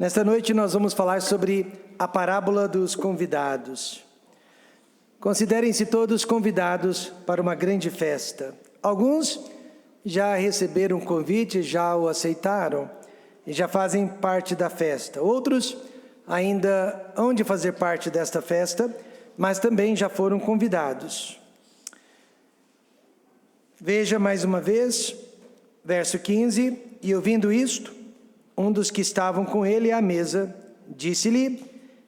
Nesta noite nós vamos falar sobre a parábola dos convidados. Considerem-se todos convidados para uma grande festa. Alguns já receberam um convite, já o aceitaram e já fazem parte da festa. Outros ainda hão de fazer parte desta festa, mas também já foram convidados. Veja mais uma vez, verso 15: E ouvindo isto, um dos que estavam com ele à mesa disse-lhe: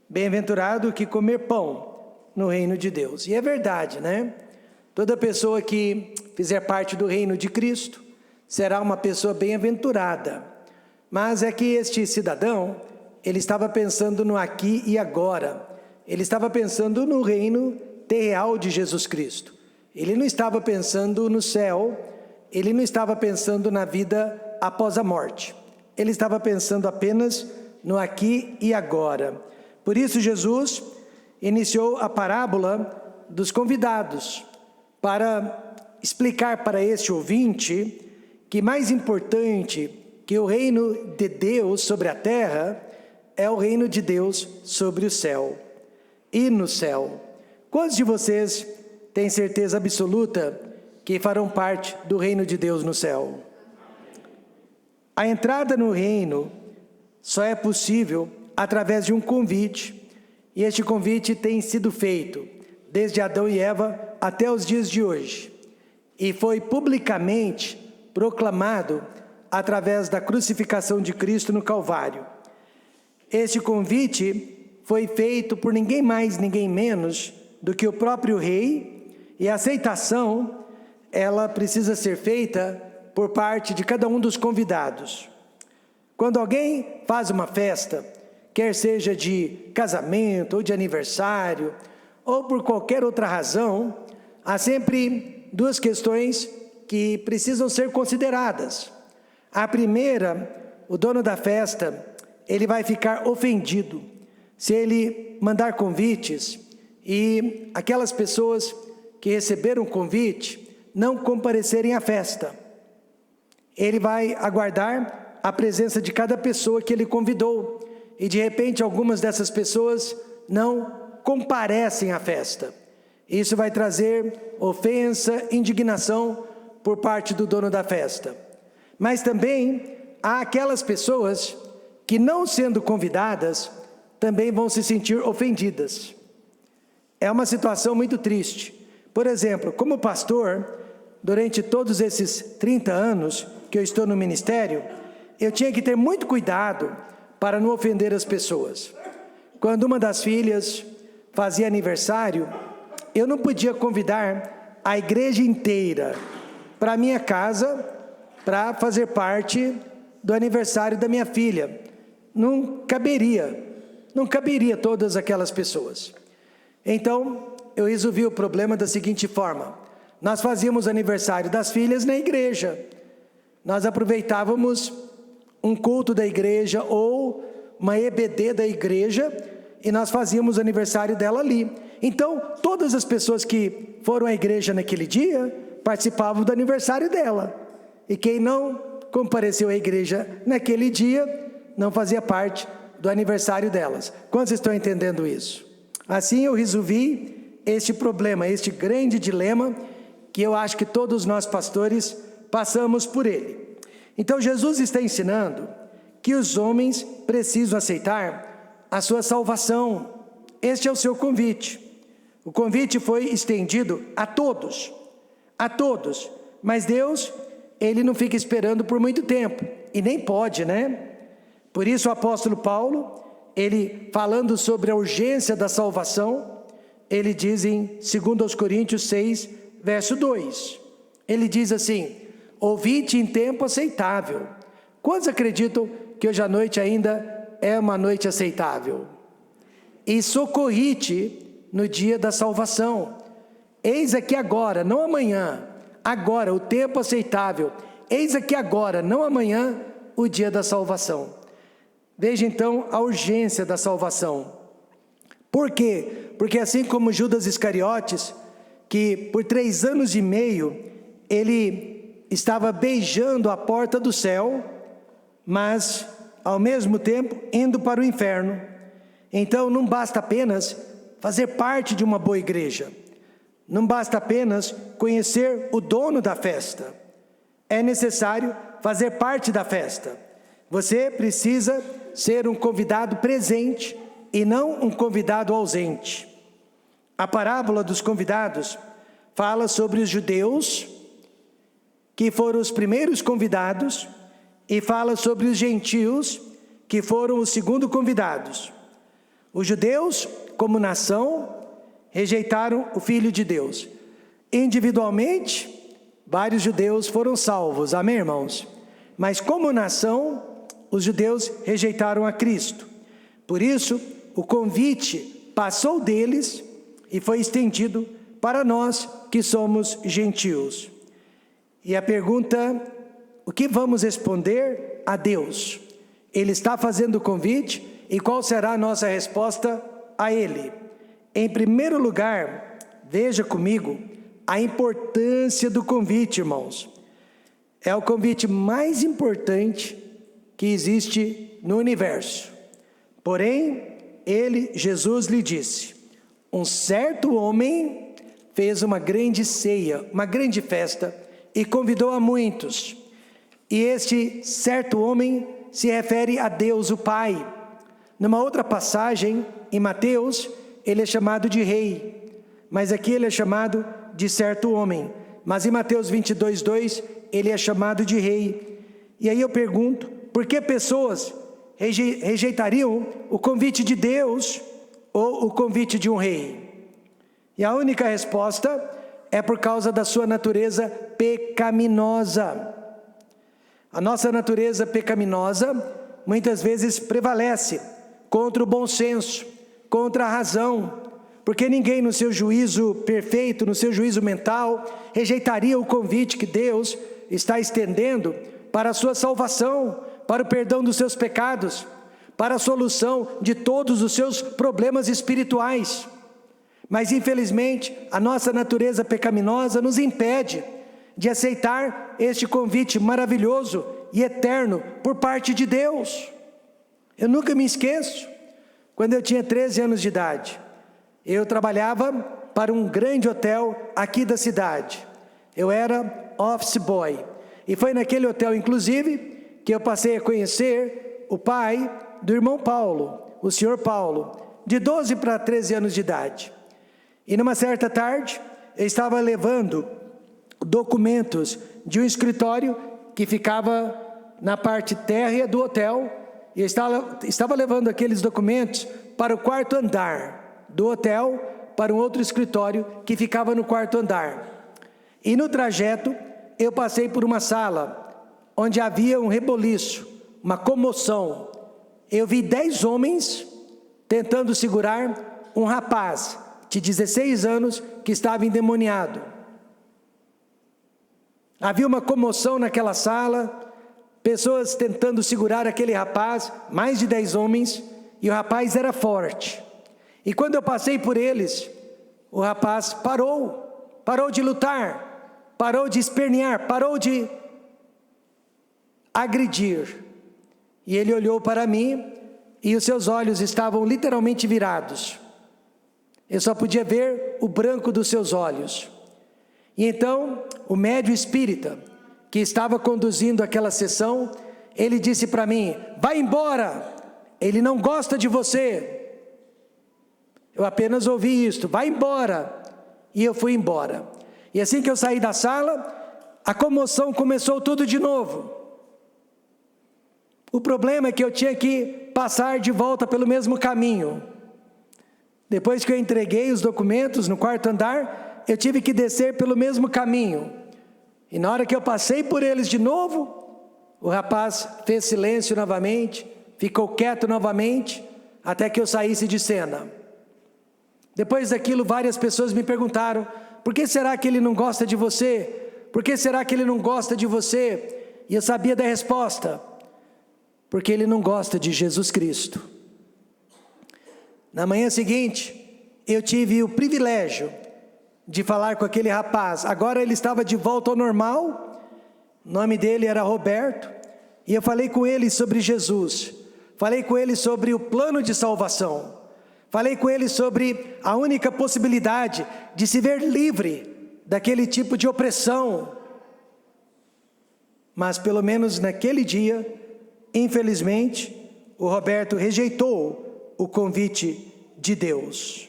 Bem-aventurado o que comer pão no reino de Deus. E é verdade, né? Toda pessoa que fizer parte do reino de Cristo será uma pessoa bem-aventurada. Mas é que este cidadão, ele estava pensando no aqui e agora. Ele estava pensando no reino terreal de Jesus Cristo. Ele não estava pensando no céu, ele não estava pensando na vida após a morte. Ele estava pensando apenas no aqui e agora. Por isso Jesus iniciou a parábola dos convidados, para explicar para este ouvinte que mais importante que o reino de Deus sobre a terra é o reino de Deus sobre o céu. E no céu, quantos de vocês têm certeza absoluta que farão parte do reino de Deus no céu? A entrada no reino só é possível através de um convite, e este convite tem sido feito desde Adão e Eva até os dias de hoje, e foi publicamente proclamado através da crucificação de Cristo no Calvário. Este convite foi feito por ninguém mais, ninguém menos do que o próprio Rei, e a aceitação, ela precisa ser feita por parte de cada um dos convidados. Quando alguém faz uma festa, quer seja de casamento ou de aniversário, ou por qualquer outra razão, há sempre duas questões que precisam ser consideradas. A primeira, o dono da festa, ele vai ficar ofendido se ele mandar convites e aquelas pessoas que receberam o convite não comparecerem à festa. Ele vai aguardar a presença de cada pessoa que ele convidou, e de repente algumas dessas pessoas não comparecem à festa. Isso vai trazer ofensa, indignação por parte do dono da festa. Mas também há aquelas pessoas que, não sendo convidadas, também vão se sentir ofendidas. É uma situação muito triste. Por exemplo, como pastor, durante todos esses 30 anos que eu estou no ministério, eu tinha que ter muito cuidado para não ofender as pessoas. Quando uma das filhas fazia aniversário, eu não podia convidar a igreja inteira para minha casa para fazer parte do aniversário da minha filha. Não caberia todas aquelas pessoas. Então, eu resolvi o problema da seguinte forma: nós fazíamos aniversário das filhas na igreja. Nós aproveitávamos um culto da igreja ou uma EBD da igreja e nós fazíamos o aniversário dela ali. Então, todas as pessoas que foram à igreja naquele dia participavam do aniversário dela. E quem não compareceu à igreja naquele dia não fazia parte do aniversário delas. Quantos estão entendendo isso? Assim eu resolvi este problema, este grande dilema que eu acho que todos nós pastores passamos por ele. Então Jesus está ensinando que os homens precisam aceitar a sua salvação. Este é o seu convite. O convite foi estendido a todos, mas Deus, ele não fica esperando por muito tempo, e nem pode, né? Por isso o apóstolo Paulo, ele falando sobre a urgência da salvação, ele diz em 2 Coríntios 6, verso 2, ele diz assim: ouvite em tempo aceitável. Quantos acreditam que hoje à noite ainda é uma noite aceitável? E socorrite no dia da salvação. Eis aqui agora, não amanhã, agora o tempo aceitável. Eis aqui agora, não amanhã, o dia da salvação. Veja então a urgência da salvação. Por quê? Porque assim como Judas Iscariotes, que por 3 anos e meio, ele estava beijando a porta do céu, mas ao mesmo tempo indo para o inferno. Então não basta apenas fazer parte de uma boa igreja. Não basta apenas conhecer o dono da festa. É necessário fazer parte da festa. Você precisa ser um convidado presente e não um convidado ausente. A parábola dos convidados fala sobre os judeus, que foram os primeiros convidados, e fala sobre os gentios, que foram os segundos convidados. Os judeus, como nação, rejeitaram o Filho de Deus. Individualmente, vários judeus foram salvos, amém, irmãos? Mas como nação, os judeus rejeitaram a Cristo. Por isso, o convite passou deles e foi estendido para nós que somos gentios. E a pergunta, o que vamos responder a Deus? Ele está fazendo o convite e qual será a nossa resposta a Ele? Em primeiro lugar, veja comigo a importância do convite, irmãos. É o convite mais importante que existe no universo. Porém, Jesus lhe disse: um certo homem fez uma grande ceia, uma grande festa, e convidou a muitos. E este certo homem se refere a Deus, o Pai. Numa outra passagem, em Mateus, ele é chamado de rei, mas aqui ele é chamado de certo homem. Mas em Mateus 22:2, ele é chamado de rei. E aí eu pergunto, por que pessoas rejeitariam o convite de Deus ou o convite de um rei? E a única resposta é por causa da sua natureza pecaminosa. A nossa natureza pecaminosa muitas vezes prevalece contra o bom senso, contra a razão, porque ninguém no seu juízo perfeito, no seu juízo mental, rejeitaria o convite que Deus está estendendo para a sua salvação, para o perdão dos seus pecados, para a solução de todos os seus problemas espirituais. Mas infelizmente, a nossa natureza pecaminosa nos impede de aceitar este convite maravilhoso e eterno por parte de Deus. Eu nunca me esqueço, quando eu tinha 13 anos de idade, eu trabalhava para um grande hotel aqui da cidade. Eu era office boy. E foi naquele hotel, inclusive, que eu passei a conhecer o pai do irmão Paulo, o senhor Paulo, de 12 para 13 anos de idade. E numa certa tarde, eu estava levando documentos de um escritório que ficava na parte térrea do hotel, e eu estava levando aqueles documentos para o quarto andar do hotel, para um outro escritório que ficava no quarto andar. E no trajeto, eu passei por uma sala, onde havia um reboliço, uma comoção. Eu vi 10 homens tentando segurar um rapaz de 16 anos que estava endemoniado. Havia uma comoção naquela sala, pessoas tentando segurar aquele rapaz, mais de 10 homens, e o rapaz era forte. E quando eu passei por eles, o rapaz parou de lutar, parou de espernear, parou de agredir. E ele olhou para mim, e os seus olhos estavam literalmente virados. Eu só podia ver o branco dos seus olhos. E então, o médium espírita, que estava conduzindo aquela sessão, ele disse para mim: vai embora, ele não gosta de você. Eu apenas ouvi isto: vai embora. E eu fui embora. E assim que eu saí da sala, a comoção começou tudo de novo. O problema é que eu tinha que passar de volta pelo mesmo caminho. Depois que eu entreguei os documentos no quarto andar, eu tive que descer pelo mesmo caminho. E na hora que eu passei por eles de novo, o rapaz fez silêncio novamente, ficou quieto novamente, até que eu saísse de cena. Depois daquilo, várias pessoas me perguntaram: por que será que ele não gosta de você? Por que será que ele não gosta de você? E eu sabia da resposta: porque ele não gosta de Jesus Cristo. Na manhã seguinte, eu tive o privilégio de falar com aquele rapaz. Agora ele estava de volta ao normal, o nome dele era Roberto, E eu falei com ele sobre Jesus, falei com ele sobre o plano de salvação, falei com ele sobre a única possibilidade de se ver livre daquele tipo de opressão. Mas pelo menos naquele dia, infelizmente, o Roberto rejeitou o convite de Deus.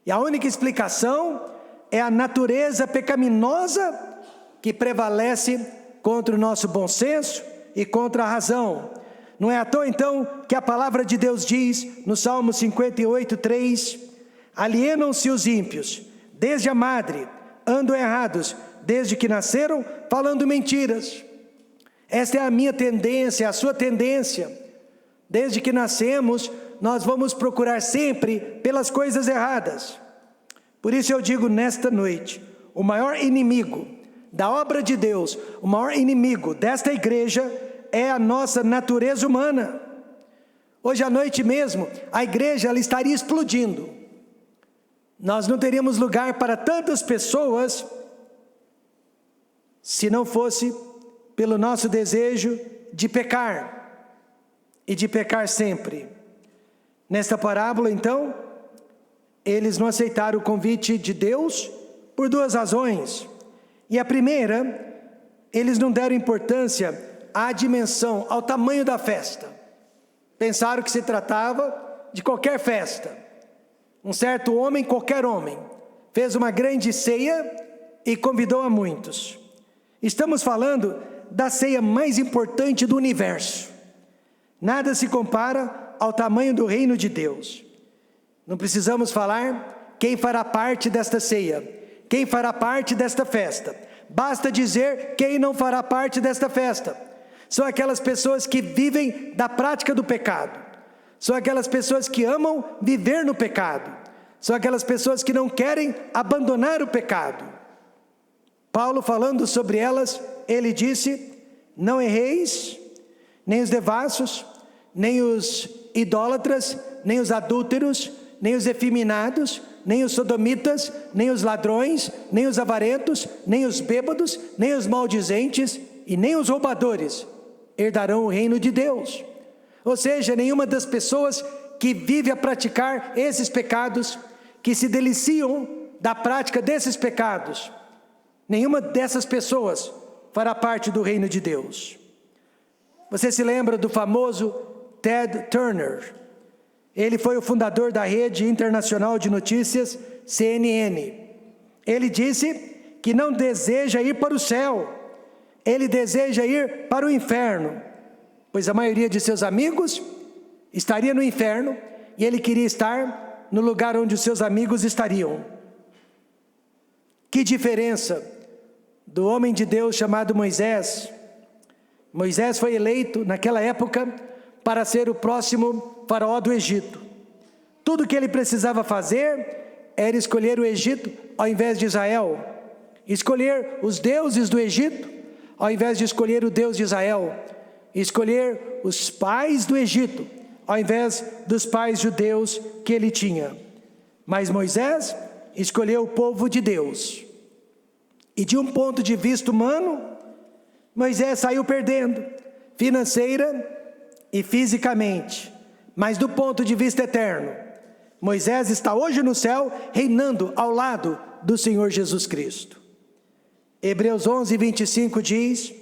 E a única explicação é a natureza pecaminosa que prevalece contra o nosso bom senso e contra a razão. Não é à toa então que a palavra de Deus diz no Salmo 58:3: alienam-se os ímpios, desde a madre, andam errados, desde que nasceram, falando mentiras. Esta é a minha tendência, a sua tendência. Desde que nascemos, nós vamos procurar sempre pelas coisas erradas. Por isso eu digo nesta noite, o maior inimigo da obra de Deus, o maior inimigo desta igreja é a nossa natureza humana. Hoje à noite mesmo, a igreja ela estaria explodindo. Nós não teríamos lugar para tantas pessoas se não fosse pelo nosso desejo de pecar, e de pecar sempre. Nesta parábola, então, eles não aceitaram o convite de Deus por duas razões. E a primeira, eles não deram importância à dimensão, ao tamanho da festa. Pensaram que se tratava de qualquer festa. Um certo homem, qualquer homem, fez uma grande ceia e convidou a muitos. Estamos falando da ceia mais importante do universo. Nada se compara ao tamanho do reino de Deus. Não precisamos falar quem fará parte desta ceia, quem fará parte desta festa. Basta dizer quem não fará parte desta festa. São aquelas pessoas que vivem da prática do pecado. São aquelas pessoas que amam viver no pecado. São aquelas pessoas que não querem abandonar o pecado. Paulo, falando sobre elas, ele disse: não erreis, nem os devassos, nem os idólatras, nem os adúlteros, nem os efeminados, nem os sodomitas, nem os ladrões, nem os avarentos, nem os bêbados, nem os maldizentes e nem os roubadores herdarão o reino de Deus. Ou seja, nenhuma das pessoas que vive a praticar esses pecados, que se deliciam da prática desses pecados, nenhuma dessas pessoas fará parte do reino de Deus. Você se lembra do famoso Ted Turner? Ele foi o fundador da rede internacional de notícias CNN. Ele disse que não deseja ir para o céu, ele deseja ir para o inferno, pois a maioria de seus amigos estaria no inferno e ele queria estar no lugar onde os seus amigos estariam. Que diferença do homem de Deus chamado Moisés. Moisés foi eleito naquela época para ser o próximo faraó do Egito. Tudo que ele precisava fazer era escolher o Egito ao invés de Israel, escolher os deuses do Egito ao invés de escolher o Deus de Israel, escolher os pais do Egito ao invés dos pais judeus que ele tinha. Mas Moisés escolheu o povo de Deus. E de um ponto de vista humano, Moisés saiu perdendo, financeira e fisicamente. Mas do ponto de vista eterno, Moisés está hoje no céu, reinando ao lado do Senhor Jesus Cristo. Hebreus 11:25 diz: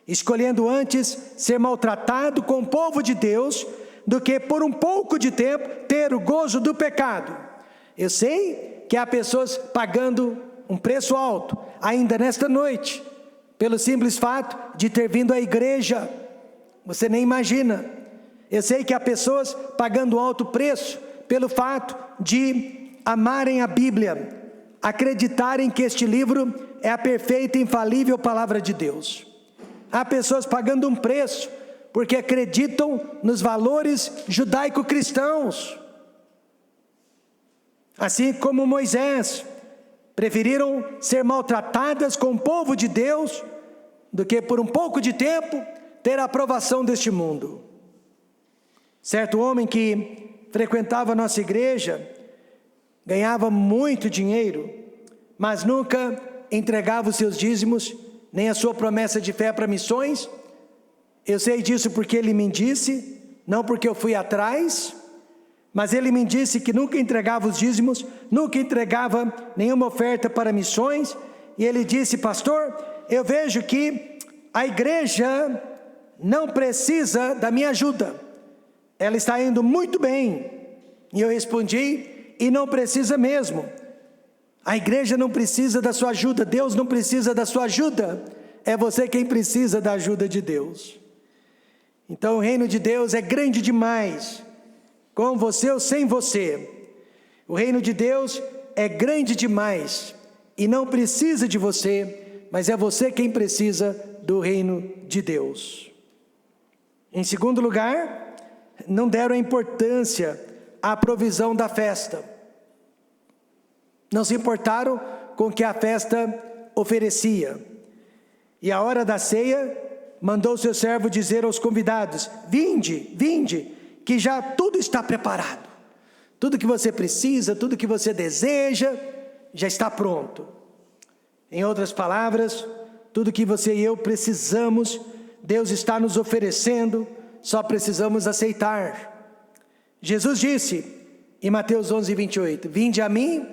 escolhendo antes ser maltratado com o povo de Deus, do que por um pouco de tempo ter o gozo do pecado. Eu sei que há pessoas pagando um preço alto, ainda nesta noite, pelo simples fato de ter vindo à igreja. Você nem imagina. Eu sei que há pessoas pagando alto preço pelo fato de amarem a Bíblia, acreditarem que este livro é a perfeita e infalível palavra de Deus. Há pessoas pagando um preço porque acreditam nos valores judaico-cristãos. Assim como Moisés, preferiram ser maltratadas com o povo de Deus do que por um pouco de tempo ter a aprovação deste mundo. Certo homem que frequentava a nossa igreja, ganhava muito dinheiro, mas nunca entregava os seus dízimos, nem a sua promessa de fé para missões. Eu sei disso porque ele me disse, não porque eu fui atrás, mas ele me disse que nunca entregava os dízimos, nunca entregava nenhuma oferta para missões. E ele disse: pastor, eu vejo que a igreja não precisa da minha ajuda, ela está indo muito bem. E eu respondi: e não precisa mesmo. A igreja não precisa da sua ajuda, Deus não precisa da sua ajuda, é você quem precisa da ajuda de Deus. Então o reino de Deus é grande demais, com você ou sem você. O reino de Deus é grande demais e não precisa de você, mas é você quem precisa do reino de Deus. Em segundo lugar, não deram importância à provisão da festa. Não se importaram com o que a festa oferecia. E a hora da ceia, mandou seu servo dizer aos convidados: vinde, vinde, que já tudo está preparado. Tudo que você precisa, tudo que você deseja, já está pronto. Em outras palavras, tudo que você e eu precisamos, Deus está nos oferecendo, só precisamos aceitar. Jesus disse em Mateus 11:28, vinde a mim,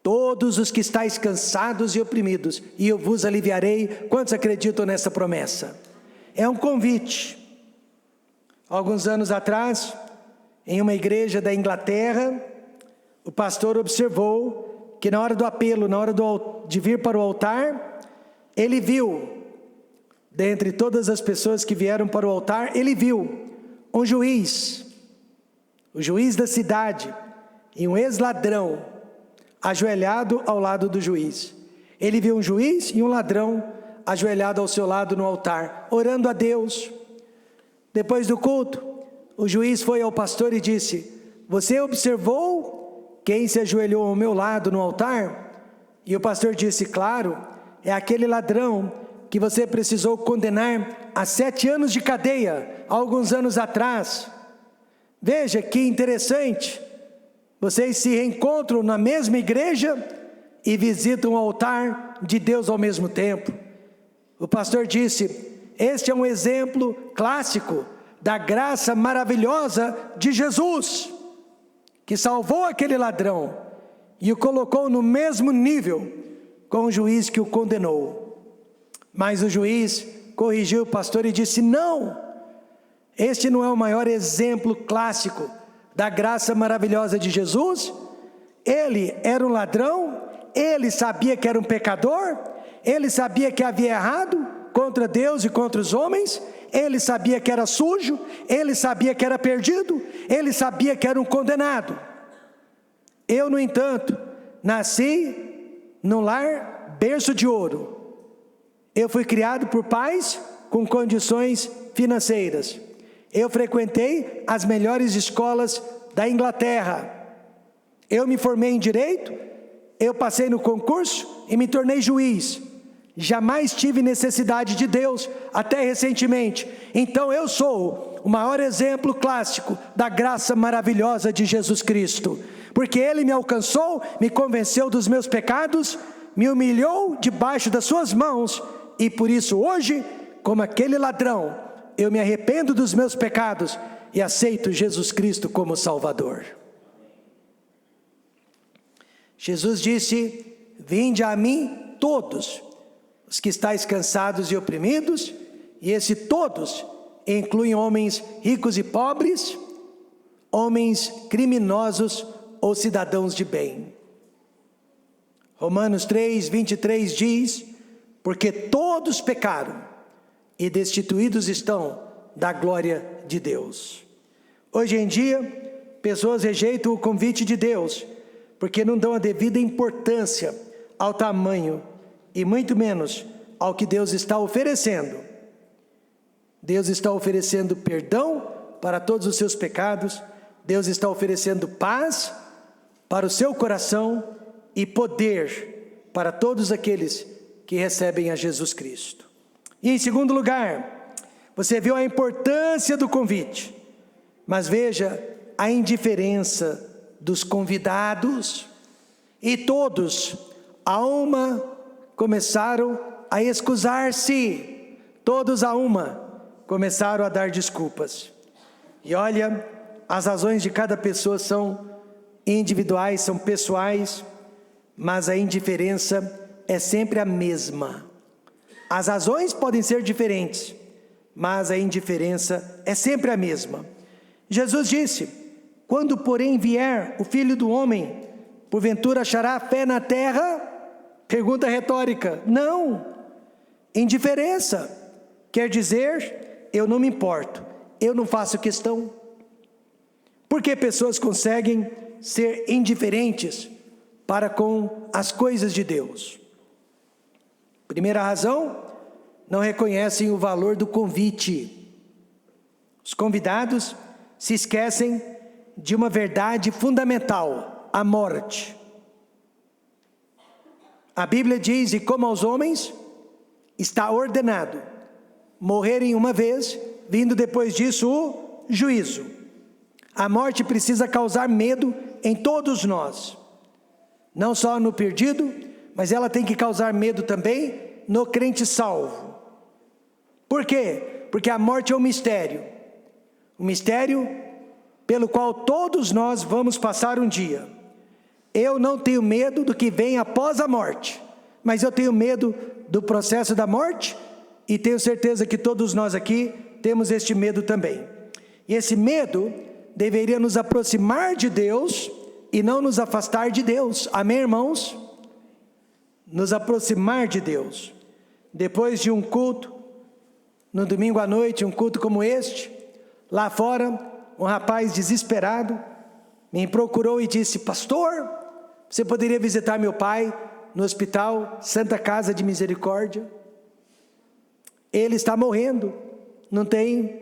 todos os que estáis cansados e oprimidos, e eu vos aliviarei. Quantos acreditam nessa promessa? É um convite. Alguns anos atrás, em uma igreja da Inglaterra, o pastor observou que na hora do apelo, na hora de vir para o altar, ele viu, dentre todas as pessoas que vieram para o altar, ele viu um juiz, o juiz da cidade, e um ex-ladrão, ajoelhado ao lado do juiz. Ele viu um juiz e um ladrão ajoelhado ao seu lado no altar, orando a Deus. Depois do culto, o juiz foi ao pastor e disse: você observou quem se ajoelhou ao meu lado no altar? E o pastor disse: claro, é aquele ladrão que você precisou condenar a 7 anos de cadeia, há alguns anos atrás. Veja que interessante, vocês se reencontram na mesma igreja e visitam o altar de Deus ao mesmo tempo. O pastor disse: este é um exemplo clássico da graça maravilhosa de Jesus, que salvou aquele ladrão e o colocou no mesmo nível com o juiz que o condenou. Mas o juiz corrigiu o pastor e disse: não, este não é o maior exemplo clássico da graça maravilhosa de Jesus. Ele era um ladrão, ele sabia que era um pecador, ele sabia que havia errado contra Deus e contra os homens, ele sabia que era sujo, ele sabia que era perdido, ele sabia que era um condenado. Eu, no entanto, nasci num lar berço de ouro. Eu fui criado por pais com condições financeiras. Eu frequentei as melhores escolas da Inglaterra. Eu me formei em direito, eu passei no concurso e me tornei juiz. Jamais tive necessidade de Deus, até recentemente. Então eu sou o maior exemplo clássico da graça maravilhosa de Jesus Cristo. Porque Ele me alcançou, me convenceu dos meus pecados, me humilhou debaixo das suas mãos. E por isso hoje, como aquele ladrão, eu me arrependo dos meus pecados e aceito Jesus Cristo como Salvador. Jesus disse: vinde a mim todos os que estáis cansados e oprimidos, e esse todos inclui homens ricos e pobres, homens criminosos ou cidadãos de bem. Romanos 3:23 diz: porque todos pecaram e destituídos estão da glória de Deus. Hoje em dia, pessoas rejeitam o convite de Deus, porque não dão a devida importância ao tamanho e muito menos ao que Deus está oferecendo. Deus está oferecendo perdão para todos os seus pecados, Deus está oferecendo paz para o seu coração e poder para todos aqueles que recebem a Jesus Cristo. E em segundo lugar, você viu a importância do convite, mas veja a indiferença dos convidados. E todos, a uma, começaram a excusar-se. Todos a uma começaram a dar desculpas. E olha, as razões de cada pessoa são individuais, são pessoais, mas a indiferença é sempre a mesma. As razões podem ser diferentes, mas a indiferença é sempre a mesma. Jesus disse: quando porém vier o Filho do Homem, porventura achará fé na terra? Pergunta retórica. Não. Indiferença quer dizer, eu não me importo, eu não faço questão. Por que pessoas conseguem ser indiferentes para com as coisas de Deus? Primeira razão, não reconhecem o valor do convite. Os convidados se esquecem de uma verdade fundamental: a morte. A Bíblia diz: e como aos homens está ordenado morrerem uma vez, vindo depois disso o juízo. A morte precisa causar medo em todos nós, não só no perdido, mas ela tem que causar medo também no crente salvo. Por quê? Porque a morte é um mistério pelo qual todos nós vamos passar um dia. Eu não tenho medo do que vem após a morte, mas eu tenho medo do processo da morte, e tenho certeza que todos nós aqui temos este medo também. E esse medo deveria nos aproximar de Deus e não nos afastar de Deus. Amém, irmãos? Nos aproximar de Deus. Depois de um culto, no domingo à noite, um culto como este, lá fora, um rapaz desesperado me procurou e disse: pastor, você poderia visitar meu pai no hospital Santa Casa de Misericórdia? Ele está morrendo, não tem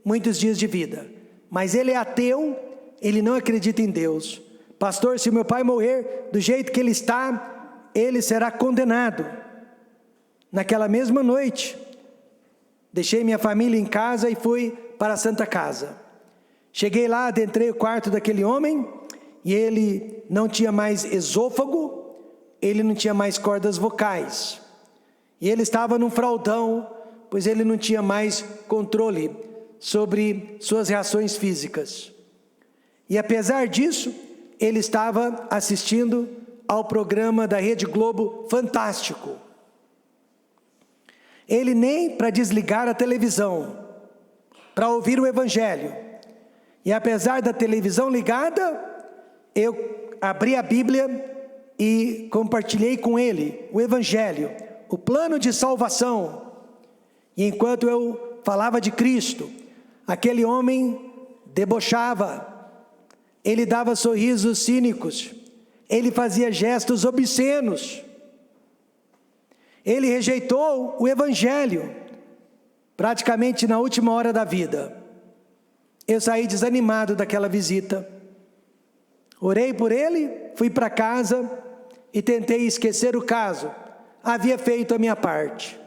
muitos dias de vida, mas ele é ateu, ele não acredita em Deus. Pastor, se meu pai morrer do jeito que ele está, ele será condenado. Naquela mesma noite, deixei minha família em casa e fui para a Santa Casa. Cheguei lá, adentrei o quarto daquele homem, e ele não tinha mais esôfago, ele não tinha mais cordas vocais, e ele estava num fraldão, pois ele não tinha mais controle sobre suas reações físicas. E apesar disso, ele estava assistindo ao programa da Rede Globo Fantástico. Ele nem para desligar a televisão, para ouvir o Evangelho. E apesar da televisão ligada, eu abri a Bíblia e compartilhei com ele o Evangelho, o plano de salvação. E enquanto eu falava de Cristo, aquele homem debochava, ele dava sorrisos cínicos, ele fazia gestos obscenos, ele rejeitou o Evangelho, praticamente na última hora da vida. Eu saí desanimado daquela visita, orei por ele, fui para casa e tentei esquecer o caso, havia feito a minha parte.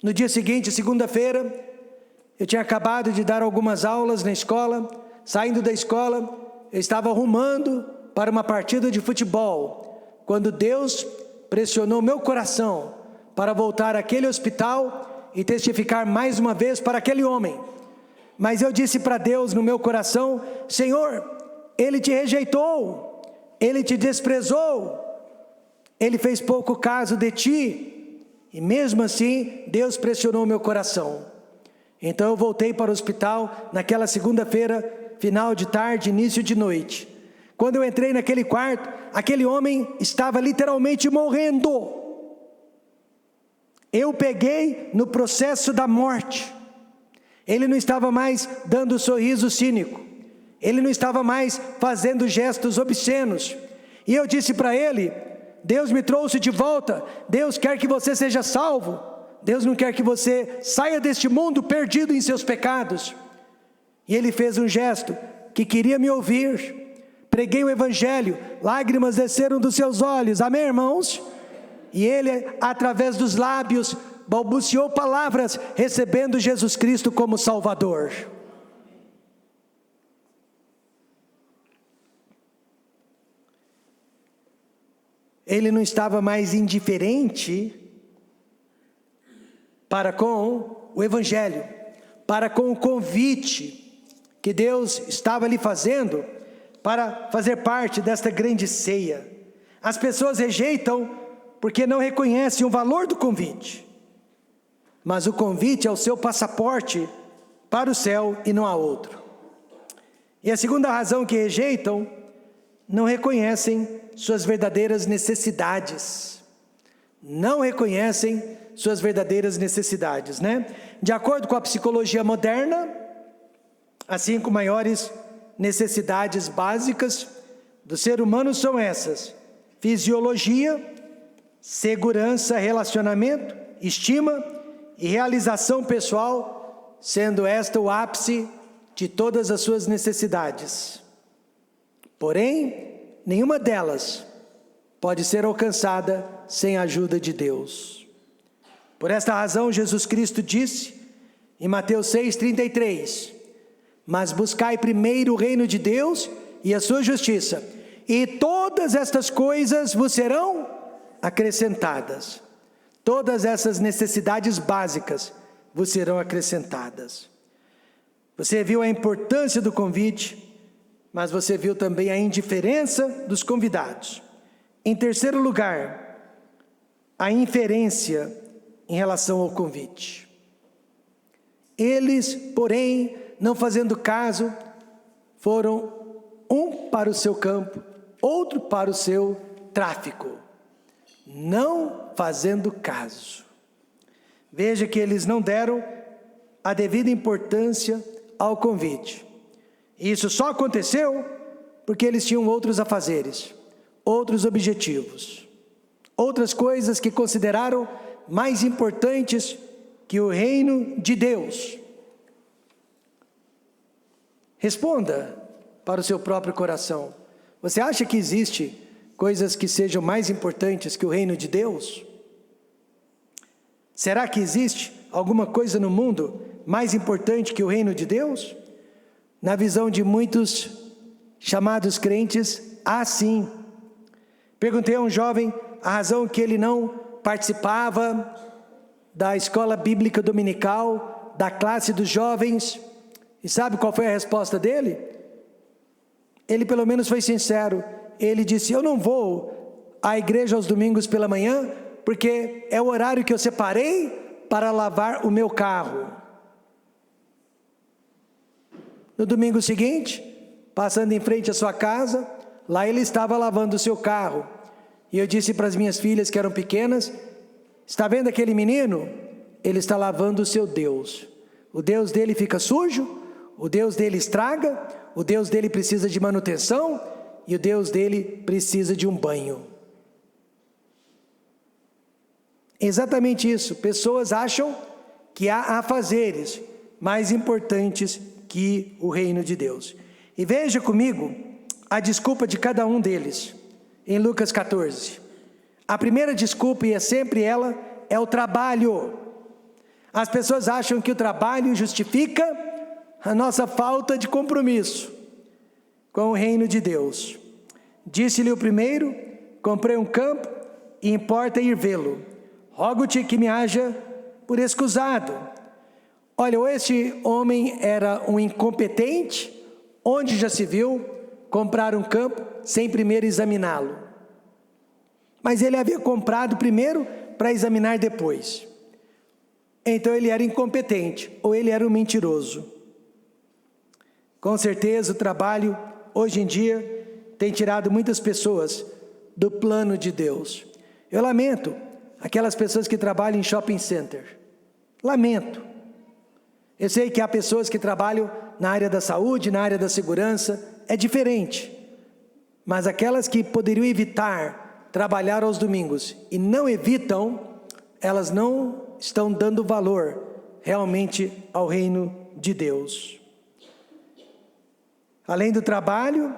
No dia seguinte, segunda-feira, eu tinha acabado de dar algumas aulas na escola. Saindo da escola, eu estava arrumando para uma partida de futebol, quando Deus pressionou meu coração para voltar àquele hospital e testificar mais uma vez para aquele homem. Mas eu disse para Deus no meu coração: Senhor, ele te rejeitou, ele te desprezou, ele fez pouco caso de ti. E mesmo assim, Deus pressionou meu coração. Então eu voltei para o hospital naquela segunda-feira, final de tarde, início de noite. Quando eu entrei naquele quarto, aquele homem estava literalmente morrendo. Eu peguei no processo da morte. Ele não estava mais dando sorriso cínico, ele não estava mais fazendo gestos obscenos. E eu disse para ele: Deus me trouxe de volta, Deus quer que você seja salvo, Deus não quer que você saia deste mundo perdido em seus pecados. E ele fez um gesto que queria me ouvir. Preguei o Evangelho, lágrimas desceram dos seus olhos, amém, irmãos? E ele, através dos lábios, balbuciou palavras, recebendo Jesus Cristo como Salvador. Ele não estava mais indiferente para com o Evangelho. para com o convite que Deus estava lhe fazendo para fazer parte desta grande ceia. As pessoas rejeitam porque não reconhecem o valor do convite. Mas o convite é o seu passaporte para o céu e não há outro. E a segunda razão que rejeitam, não reconhecem suas verdadeiras necessidades. Não reconhecem suas verdadeiras necessidades, né? De acordo com a psicologia moderna, as 5 maiores necessidades básicas do ser humano são essas: fisiologia, segurança, relacionamento, estima e realização pessoal, sendo esta o ápice de todas as suas necessidades. Porém, nenhuma delas pode ser alcançada sem a ajuda de Deus. Por esta razão, Jesus Cristo disse em Mateus 6,33: mas buscai primeiro o reino de Deus e a sua justiça, e todas estas coisas vos serão acrescentadas. Todas essas necessidades básicas vos serão acrescentadas. Você viu a importância do convite, mas você viu também a indiferença dos convidados. Em terceiro lugar, a inferência em relação ao convite. Eles, porém, não fazendo caso, foram um para o seu campo, outro para o seu tráfico. Não fazendo caso. Veja que eles não deram a devida importância ao convite. Isso só aconteceu porque eles tinham outros afazeres, outros objetivos, outras coisas que consideraram mais importantes que o reino de Deus. Responda para o seu próprio coração. Você acha que existe coisas que sejam mais importantes que o reino de Deus? Será que existe alguma coisa no mundo mais importante que o reino de Deus? Na visão de muitos chamados crentes, há sim. Perguntei a um jovem a razão que ele não participava da escola bíblica dominical, da classe dos jovens. E sabe qual foi a resposta dele? Ele pelo menos foi sincero. Ele disse: eu não vou à igreja aos domingos pela manhã, porque é o horário que eu separei para lavar o meu carro. No domingo seguinte, passando em frente à sua casa, lá ele estava lavando o seu carro. E eu disse para as minhas filhas que eram pequenas: está vendo aquele menino? Ele está lavando o seu Deus. O Deus dele fica sujo, o Deus dele estraga, o Deus dele precisa de manutenção, e o Deus dele precisa de um banho. Exatamente isso. Pessoas acham que há afazeres mais importantes que o reino de Deus. E veja comigo a desculpa de cada um deles, em Lucas 14. A primeira desculpa, e é sempre ela, é o trabalho. As pessoas acham que o trabalho justifica a nossa falta de compromisso com o reino de Deus. Disse-lhe o primeiro: comprei um campo e importa ir vê-lo. Rogo-te que me haja por escusado. Olha, ou este homem era um incompetente, onde já se viu comprar um campo sem primeiro examiná-lo. Mas ele havia comprado primeiro para examinar depois. Então ele era incompetente, ou ele era um mentiroso. Com certeza o trabalho, hoje em dia, tem tirado muitas pessoas do plano de Deus. Eu lamento aquelas pessoas que trabalham em shopping center. Lamento. Eu sei que há pessoas que trabalham na área da saúde, na área da segurança, é diferente. Mas aquelas que poderiam evitar trabalhar aos domingos e não evitam, elas não estão dando valor realmente ao reino de Deus. Além do trabalho,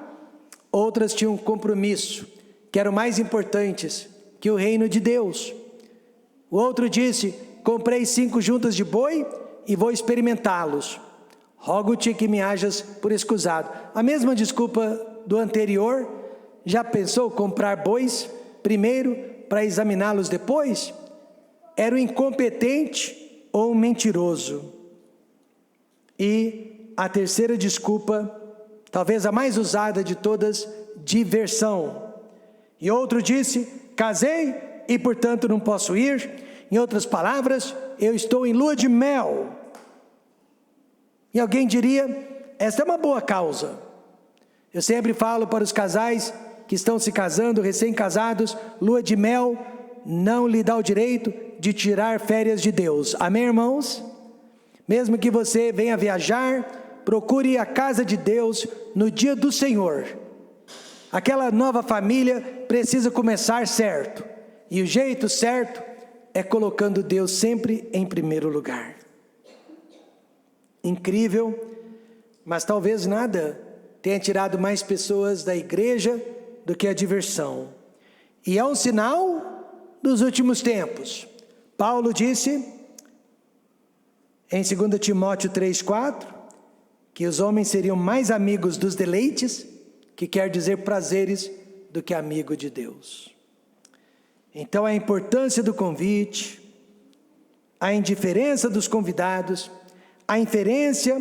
outras tinham um compromisso, que eram mais importantes que o reino de Deus. O outro disse: comprei 5 juntas de boi e vou experimentá-los. Rogo-te que me hajas por escusado. A mesma desculpa do anterior. Já pensou comprar bois primeiro para examiná-los depois? Era um incompetente ou um mentiroso. E a terceira desculpa, talvez a mais usada de todas, diversão. E outro disse: casei e portanto não posso ir. Em outras palavras, eu estou em lua de mel. E alguém diria: esta é uma boa causa. Eu sempre falo para os casais que estão se casando, recém-casados: lua de mel não lhe dá o direito de tirar férias de Deus. Amém, irmãos? Mesmo que você venha viajar, procure a casa de Deus no dia do Senhor. Aquela nova família precisa começar certo. E o jeito certo é colocando Deus sempre em primeiro lugar. Incrível, mas talvez nada tenha tirado mais pessoas da igreja do que a diversão. E é um sinal dos últimos tempos. Paulo disse em 2 Timóteo 3,4, que os homens seriam mais amigos dos deleites, que quer dizer prazeres, do que amigo de Deus. Então a importância do convite, a indiferença dos convidados, a inferência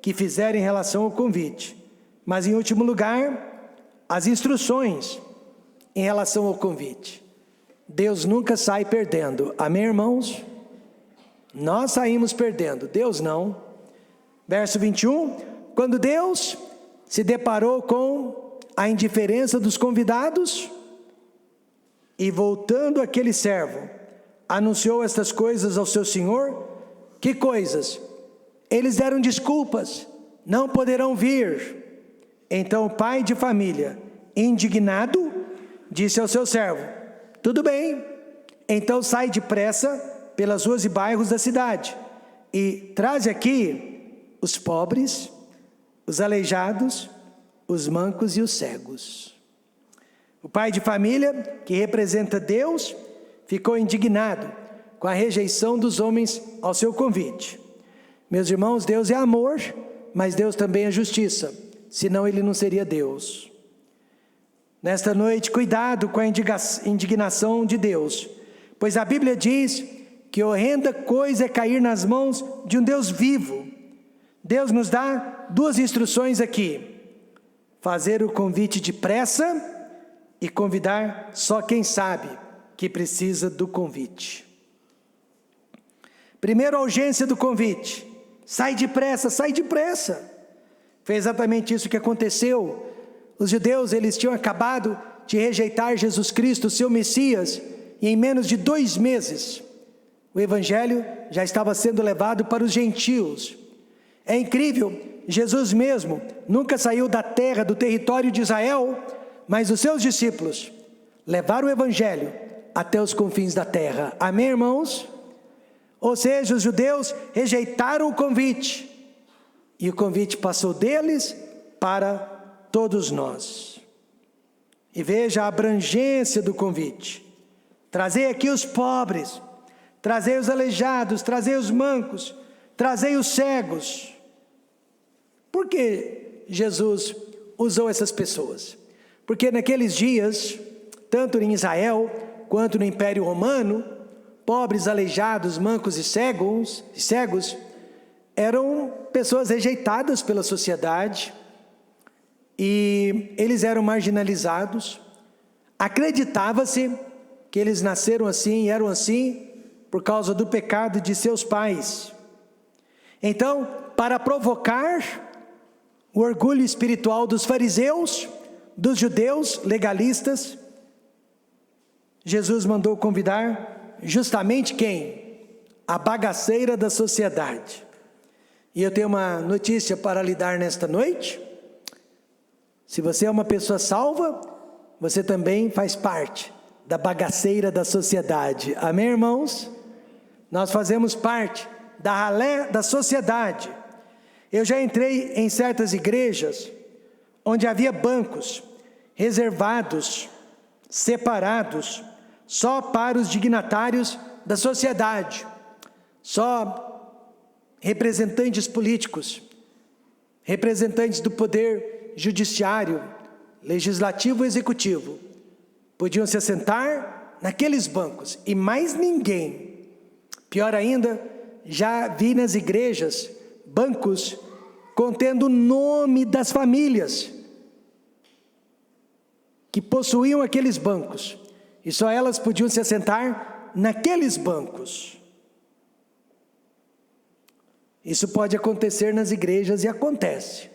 que fizeram em relação ao convite, mas em último lugar, as instruções em relação ao convite. Deus nunca sai perdendo, amém, irmãos? Nós saímos perdendo, Deus não. Verso 21, quando Deus se deparou com a indiferença dos convidados, e voltando aquele servo, anunciou estas coisas ao seu senhor. Que coisas? Eles deram desculpas, não poderão vir. Então o pai de família, indignado, disse ao seu servo: tudo bem, então sai depressa pelas ruas e bairros da cidade, e traze aqui os pobres, os aleijados, os mancos e os cegos. O pai de família, que representa Deus, ficou indignado com a rejeição dos homens ao seu convite. Meus irmãos, Deus é amor, mas Deus também é justiça, senão Ele não seria Deus. Nesta noite, cuidado com a indignação de Deus, pois a Bíblia diz que horrenda coisa é cair nas mãos de um Deus vivo. Deus nos dá duas instruções aqui: fazer o convite depressa e convidar só quem sabe que precisa do convite. Primeiro, a urgência do convite: sai depressa, sai depressa. Foi exatamente isso que aconteceu. Os judeus, eles tinham acabado de rejeitar Jesus Cristo, seu Messias, e em menos de 2 meses, o Evangelho já estava sendo levado para os gentios. É incrível, Jesus mesmo nunca saiu da terra, do território de Israel, mas os seus discípulos levaram o Evangelho até os confins da terra. Amém, irmãos? Ou seja, os judeus rejeitaram o convite, e o convite passou deles para todos nós. E veja a abrangência do convite: trazei aqui os pobres, trazei os aleijados, trazei os mancos, trazei os cegos. Por que Jesus usou essas pessoas? Porque naqueles dias, tanto em Israel quanto no Império Romano, pobres, aleijados, mancos e cegos eram pessoas rejeitadas pela sociedade, e eles eram marginalizados. Acreditava-se que eles nasceram assim e eram assim por causa do pecado de seus pais. Então, para provocar o orgulho espiritual dos fariseus, dos judeus legalistas, Jesus mandou convidar justamente quem? A bagaceira da sociedade. E eu tenho uma notícia para lhe dar nesta noite: se você é uma pessoa salva, você também faz parte da bagaceira da sociedade. Amém, irmãos? Nós fazemos parte da ralé da sociedade. Eu já entrei em certas igrejas onde havia bancos reservados, separados, só para os dignatários da sociedade, só representantes políticos, representantes do poder judiciário, legislativo e executivo, podiam se assentar naqueles bancos, e mais ninguém. Pior ainda, já vi nas igrejas bancos contendo o nome das famílias que possuíam aqueles bancos, e só elas podiam se assentar naqueles bancos. Isso pode acontecer nas igrejas e acontece,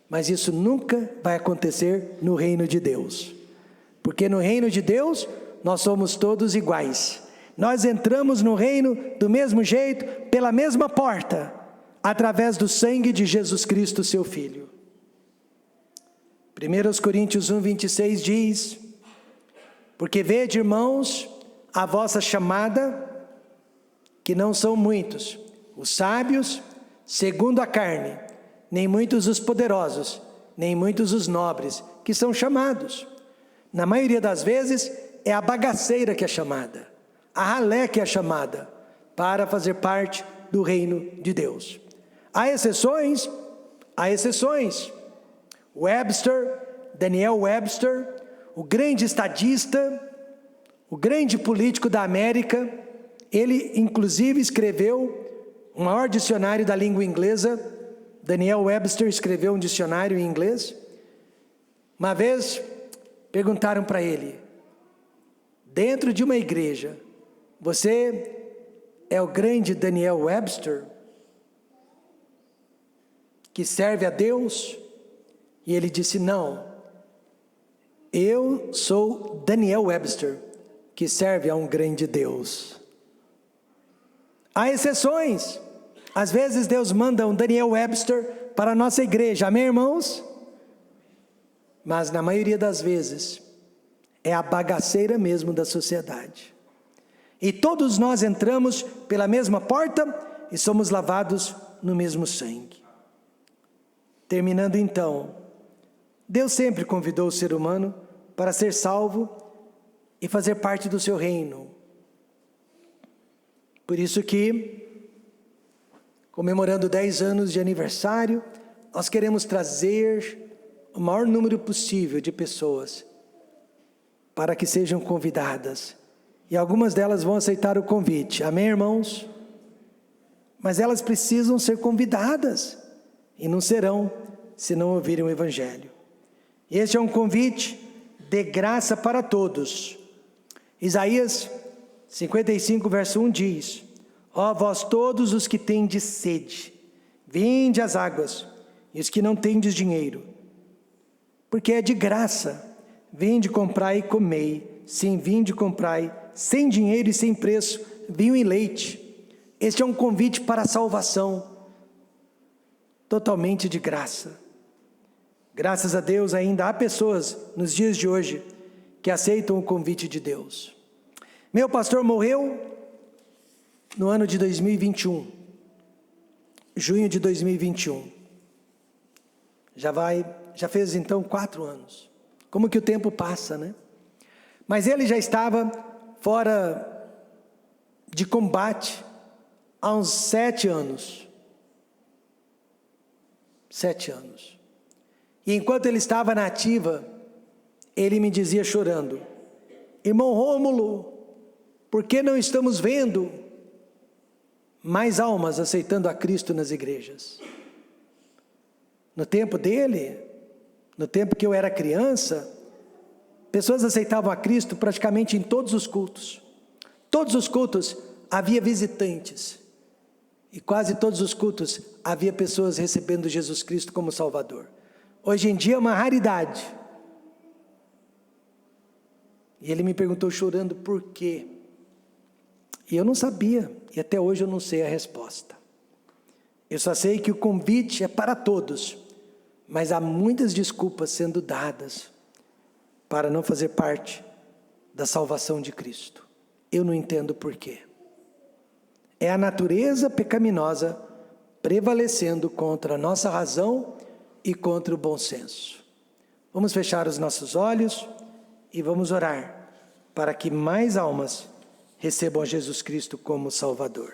mas isso nunca vai acontecer no reino de Deus, porque no reino de Deus nós somos todos iguais. Nós entramos no reino do mesmo jeito, pela mesma porta, através do sangue de Jesus Cristo, seu Filho. 1 Coríntios 1:26 diz: porque vede, irmãos, a vossa chamada, que não são muitos os sábios segundo a carne, nem muitos os poderosos, nem muitos os nobres, que são chamados. Na maioria das vezes, é a bagaceira que é chamada, a ralé que é chamada, para fazer parte do reino de Deus. Há exceções, Daniel Webster, o grande estadista, o grande político da América, ele inclusive escreveu o maior dicionário da língua inglesa. Daniel Webster escreveu um dicionário em inglês. Uma vez perguntaram para ele: dentro de uma igreja, você é o grande Daniel Webster, que serve a Deus? E ele disse: não, eu sou Daniel Webster, que serve a um grande Deus. Há exceções. Às vezes Deus manda um Daniel Webster para a nossa igreja, amém, irmãos? Mas na maioria das vezes, é a bagaceira mesmo da sociedade. E todos nós entramos pela mesma porta e somos lavados no mesmo sangue. Terminando então, Deus sempre convidou o ser humano para ser salvo e fazer parte do seu reino. Por isso que, comemorando 10 anos de aniversário, nós queremos trazer o maior número possível de pessoas para que sejam convidadas. E algumas delas vão aceitar o convite, amém, irmãos? Mas elas precisam ser convidadas, e não serão se não ouvirem o Evangelho. Este é um convite de graça para todos. Isaías 55, verso 1 diz: ó vós todos os que tendes sede, vinde às águas, e os que não tendes dinheiro, porque é de graça, vinde comprai e comei, sim, vinde comprai, sem dinheiro e sem preço, vinho e leite. Este é um convite para a salvação, totalmente de graça. Graças a Deus ainda há pessoas nos dias de hoje que aceitam o convite de Deus. Meu pastor morreu no ano de 2021, junho de 2021. Já fez então 4 anos. Como que o tempo passa, né? Mas ele já estava fora de combate há uns 7 anos. 7 anos. E enquanto ele estava na ativa, ele me dizia chorando: irmão Rômulo, por que não estamos vendo mais almas aceitando a Cristo nas igrejas? No tempo dele, no tempo que eu era criança, pessoas aceitavam a Cristo praticamente em todos os cultos. Todos os cultos havia visitantes. E quase todos os cultos havia pessoas recebendo Jesus Cristo como Salvador. Hoje em dia é uma raridade. E ele me perguntou chorando por quê. E eu não sabia, e até hoje eu não sei a resposta. Eu só sei que o convite é para todos, mas há muitas desculpas sendo dadas para não fazer parte da salvação de Cristo. Eu não entendo por quê. É a natureza pecaminosa prevalecendo contra a nossa razão e contra o bom senso. Vamos fechar os nossos olhos e vamos orar para que mais almas recebam a Jesus Cristo como Salvador.